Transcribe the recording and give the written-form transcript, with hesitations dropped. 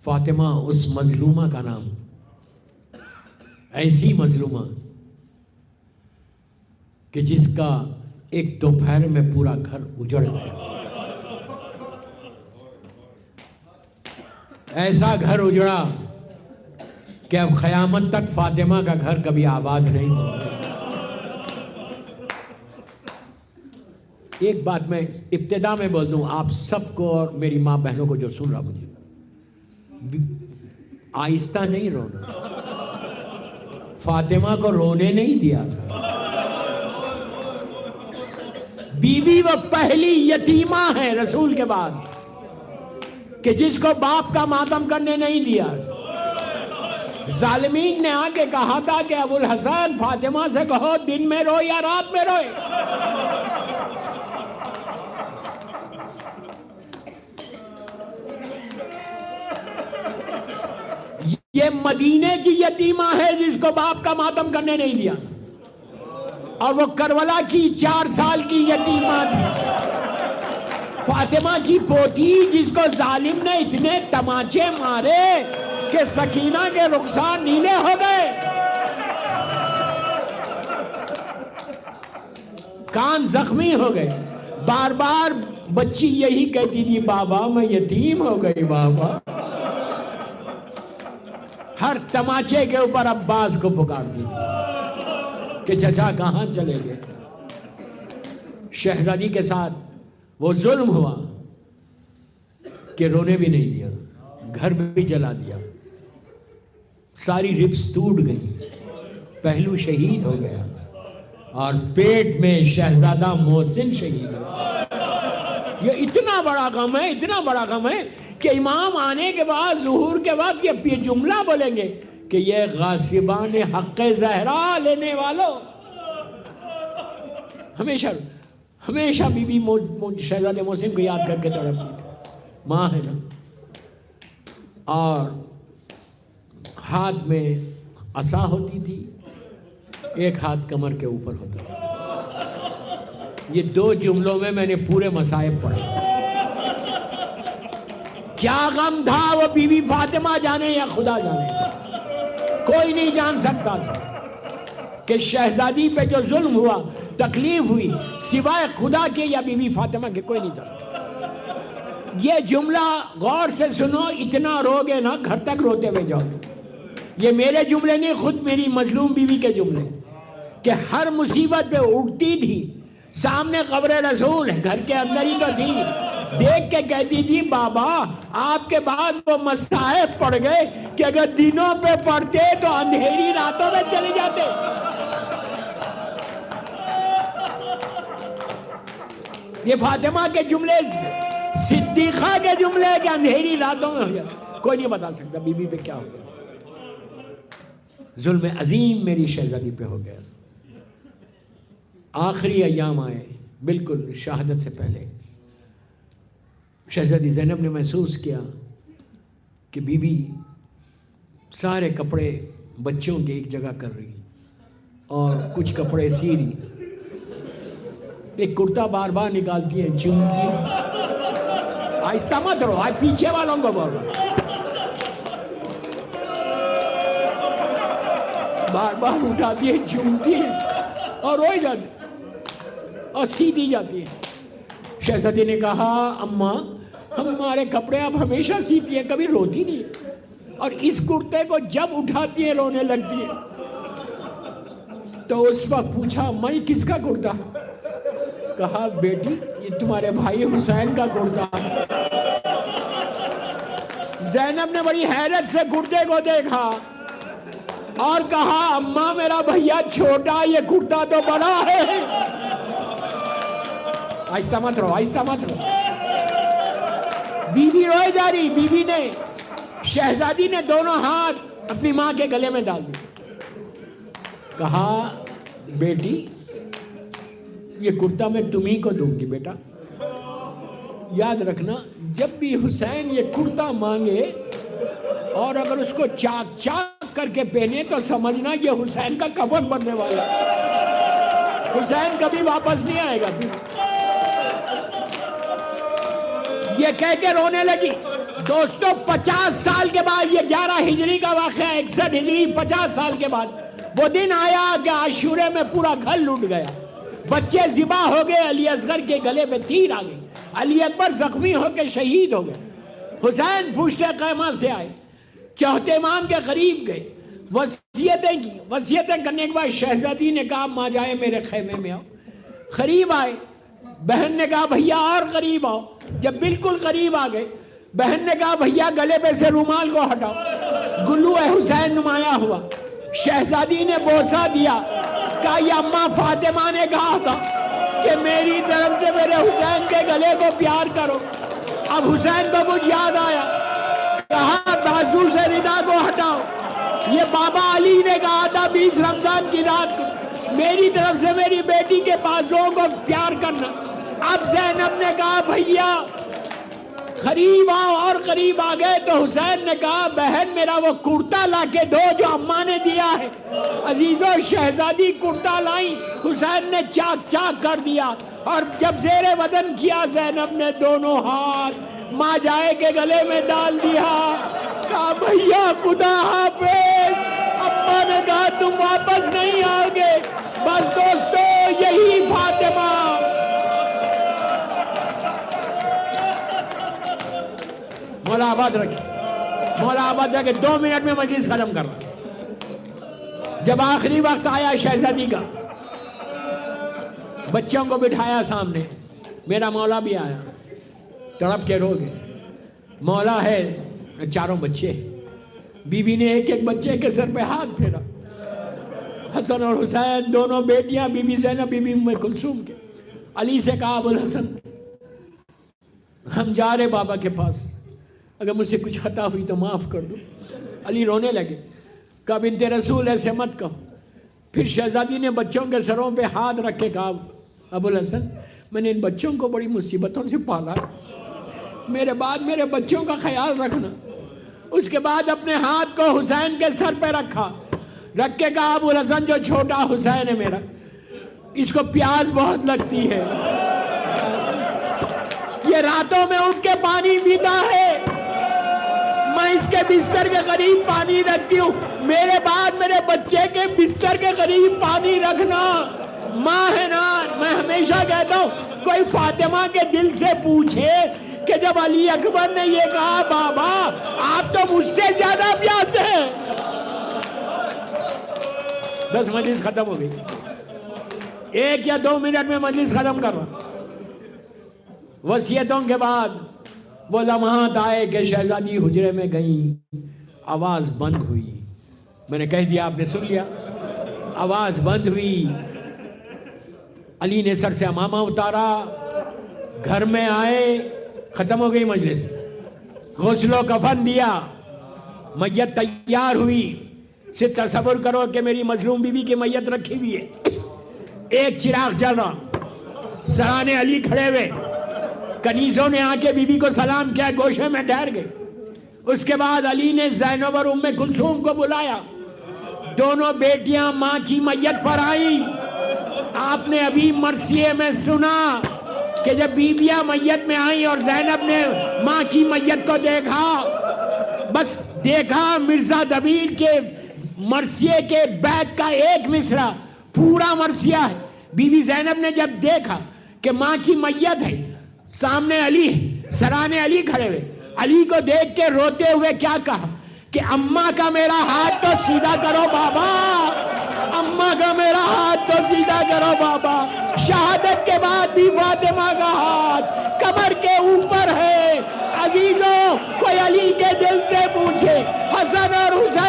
فاطمہ اس مظلومہ کا نام، ایسی مظلومہ کہ جس کا ایک دوپہر میں پورا گھر اجڑ گیا، ایسا گھر اجڑا کہ اب قیامت تک فاطمہ کا گھر کبھی آباد نہیں ہوگا۔ ایک بات میں ابتدا میں بول دوں آپ سب کو اور میری ماں بہنوں کو جو سن رہا مجھے، آہستہ نہیں رونا، فاطمہ کو رونے نہیں دیا تھا۔ بی بی وہ پہلی یتیمہ ہے رسول کے بعد کہ جس کو باپ کا ماتم کرنے نہیں دیا۔ ظالمین نے آ کے کہا تھا کہ ابو الحسن فاطمہ سے کہو دن میں روئے یا رات میں روئے۔ یہ مدینے کی یتیمہ ہے جس کو باپ کا ماتم کرنے نہیں دیا، اور وہ کربلا کی 4 سال کی یتیمہ تھی، فاطمہ کی پوتی جس کو ظالم نے اتنے تماچے مارے کہ سکینہ کے رخسار نیلے ہو گئے، کان زخمی ہو گئے، بار بار بچی یہی کہتی تھی بابا میں یتیم ہو گئی بابا۔ ہر تماچے کے اوپر عباس کو پکارتی تھی کہ چچا کہاں چلے گئے۔ شہزادی کے ساتھ وہ ظلم ہوا کہ رونے بھی نہیں دیا، گھر بھی جلا دیا، ساری ربس ٹوٹ گئی، پہلو شہید ہو گیا، اور پیٹ میں شہزادہ محسن شہید ہو گیا۔ یہ اتنا بڑا غم ہے، اتنا بڑا غم ہے کہ امام آنے کے بعد ظہور کے بعد یہ جملہ بولیں گے کہ یہ غاصبان حق زہرا لینے والوں۔ ہمیشہ بی بی شہزادہ محسن کو یاد کر کے تڑپتی تھی، ماں ہے نا، اور ہاتھ میں عصا ہوتی تھی، ایک ہاتھ کمر کے اوپر ہوتا تھا۔ یہ 2 جملوں میں نے پورے مصائب پڑھے۔ کیا غم تھا وہ بی بی فاطمہ جانے یا خدا جانے، کوئی نہیں جان سکتا تھا کہ شہزادی پہ جو ظلم ہوا، تکلیف ہوئی، سوائے خدا کے یا بی بی فاطمہ کے کوئی نہیں جانتا۔ یہ جملہ غور سے سنو، اتنا رو گے نا گھر تک روتے ہوئے جاؤ گے۔ یہ میرے جملے نہیں، خود میری مظلوم بیوی کے جملے، کہ ہر مصیبت پہ اٹھتی تھی، سامنے قبر رسول ہے، گھر کے اندر ہی تو تھی، دیکھ کے کہتی تھی بابا آپ کے بعد وہ مصائب پڑ گئے کہ اگر دنوں پہ پڑھتے تو اندھیری راتوں میں چلے جاتے۔ یہ فاطمہ کے جملے، صدیقہ کے جملے کہ اندھیری راتوں میں ہو جاتے۔ کوئی نہیں بتا سکتا بی بی پہ کیا ہو گیا۔ ظلم عظیم میری شہزادی پہ ہو گیا۔ آخری ایام آئے بالکل شہادت سے پہلے، شہزادی زینب نے محسوس کیا کہ بی بی سارے کپڑے بچوں کے ایک جگہ کر رہی اور کچھ کپڑے سی رہی، ایک کرتا بار بار نکالتی ہے، چومتی ہے، آہستہ مت رہو، پیچھے والوں کو بول رہا، بار بار اٹھاتی ہے، چومتی ہے اور روئی جاتی اور سیدھی جاتی ہے۔ شہزادی نے کہا اماں ہمارے کپڑے آپ ہمیشہ سیتی ہیں، کبھی روتی نہیں، اور اس کرتے کو جب اٹھاتی ہے رونے لگتی ہے۔ تو اس وقت پوچھا اماں یہ کس کا کرتا؟ کہا بیٹی یہ تمہارے بھائی حسین کا کرتا۔ زینب نے بڑی حیرت سے کرتے کو دیکھا اور کہا اماں میرا بھیا چھوٹا، یہ کرتا تو بڑا ہے۔ آہستہ مت رہو، آہستہ مت رہو۔ بی بی روئے جا رہی، بی بی نے، شہزادی نے دونوں ہاتھ اپنی ماں کے گلے میں ڈال دی، کہا بیٹی یہ کرتا میں تمہیں کو دوں گی بیٹا، یاد رکھنا جب بھی حسین یہ کرتا مانگے اور اگر اس کو چاک چاک کر کے پہنے تو سمجھنا یہ حسین کا کفن بننے والا، حسین کبھی واپس نہیں آئے گا۔ یہ کہہ کے رونے لگی، دوستو 50 سال کے بعد، یہ 11 ہجری کا واقعہ، 61 ہجری، 50 سال کے بعد وہ دن آیا کہ عاشورے میں پورا گھر لٹ گیا، بچے ذبح ہو گئے، علی اصغر کے گلے میں تیر آ گئی، علی اکبر زخمی ہو کے شہید ہو گئے، حسین پشت خیمہ سے آئے، چوتھے امام کے قریب گئے، وصیتیں کی، وصیتیں کرنے کے بعد شہزادی نے کہا ماں جائے میرے خیمے میں آؤ، قریب آئے، بہن نے کہا بھیا اور قریب آؤ، جب بالکل قریب آ گئے بہن نے کہا بھیا گلے پہ سے رومال کو ہٹاؤ، گلو حسین نمایاں ہوا، شہزادی نے بوسہ دیا، کہا یہ اماں فاطمہ نے کہا تھا کہ میری طرف سے میرے حسین کے گلے کو پیار کرو، اب حسین کو کچھ یاد آیا، کہا بازو سے ردا کو ہٹاؤ، یہ بابا علی نے کہا تھا 20 رمضان کی رات کو میری طرف سے میری بیٹی کے بازوؤں کو پیار کرنا، اب زینب نے کہا بھیا قریب آؤ، اور قریب آ گئے تو حسین نے کہا بہن میرا وہ کرتا لا کے دو جو اماں نے دیا ہے، عزیزو شہزادی کرتا لائی، حسین نے چاک چاک کر دیا، اور جب زیر بدن کیا زینب نے دونوں ہاتھ ماں جائے کے گلے میں ڈال دیا، کہا بھیا خدا حافظ، اماں نے کہا تم واپس نہیں آؤ گے، بس دوستو یہی فاطمہ، مولا آباد رکھے، مولا آباد رکھے، 2 منٹ میں مجلس ختم کر رہا۔ جب آخری وقت آیا شہزادی کا، بچوں کو بٹھایا سامنے، میرا مولا بھی آیا، تڑپ کے رو گئے، مولا ہے 4 بچے، بی بی نے ایک ایک بچے کے سر پہ ہاتھ پھیرا، حسن اور حسین دونوں بیٹیاں، بی بی زینب بی بی ام کلثوم کے، علی سے کہا ابو الحسن ہم جا رہے بابا کے پاس، اگر مجھ سے کچھ خطا ہوئی تو معاف کر دو، علی رونے لگے، کہا بنت رسول ایسے مت کہو، پھر شہزادی نے بچوں کے سروں پہ ہاتھ رکھ کے کہا ابو الحسن میں نے ان بچوں کو بڑی مصیبتوں سے پالا، میرے بعد میرے بچوں کا خیال رکھنا، اس کے بعد اپنے ہاتھ کو حسین کے سر پہ رکھا، رکھ کے کہا ابو الحسن جو چھوٹا حسین ہے میرا، اس کو پیاس بہت لگتی ہے، یہ راتوں میں اٹھ کے پانی پیتا ہے، میں اس کے بستر کے قریب پانی رکھتی ہوں، میرے بعد میرے بچے کے بستر کے قریب پانی رکھنا، ماں ہے نا، میں ہمیشہ کہتا ہوں کوئی فاطمہ کے دل سے پوچھے کہ جب علی اکبر نے یہ کہا بابا آپ تو مجھ سے زیادہ پیاسے ہیں، بس مجلس ختم ہو گئی، 1 یا 2 منٹ میں مجلس ختم کر رہا۔ وصیتوں کے بعد وہ لمحات آئے کہ شہزادی حجرے میں گئیں، آواز بند ہوئی، میں نے کہہ دیا آپ نے سن لیا، آواز بند ہوئی، علی نے سر سے عمامہ اتارا، گھر میں آئے، ختم ہو گئی مجلس، غسل و کفن دیا، میت تیار ہوئی، صرف تصور کرو کہ میری مظلوم بی بی کی میت رکھی ہوئی ہے، ایک چراغ جل رہا، سرانے علی کھڑے ہوئے، کنیزوں نے آ کے بی بی کو سلام کیا، گوشے میں ٹھہر گئے، اس کے بعد علی نے زینب اور ام کلثوم کو بلایا، دونوں بیٹیاں ماں کی میت پر آئیں، آپ نے ابھی مرثیے میں سنا کہ جب بیویاں میت میں آئیں اور زینب نے ماں کی میت کو دیکھا، بس دیکھا مرزا دبیر کے مرثیے کے بیت کا ایک مصرع، پورا مرثیہ ہے، بی بی زینب نے جب دیکھا کہ ماں کی میت ہے، سامنے علی ہے، سرانے علی کھڑے ہوئے، علی کو دیکھ کے روتے ہوئے کیا کہا کہ اماں کا میرا ہاتھ تو سیدھا کرو بابا، اماں کا میرا ہاتھ تو سیدھا کرو بابا، شہادت کے بعد بھی فاطمہ کا ہاتھ کمر کے اوپر ہے، عزیزوں کوئی علی کے دل سے پوچھے حسن اور حسین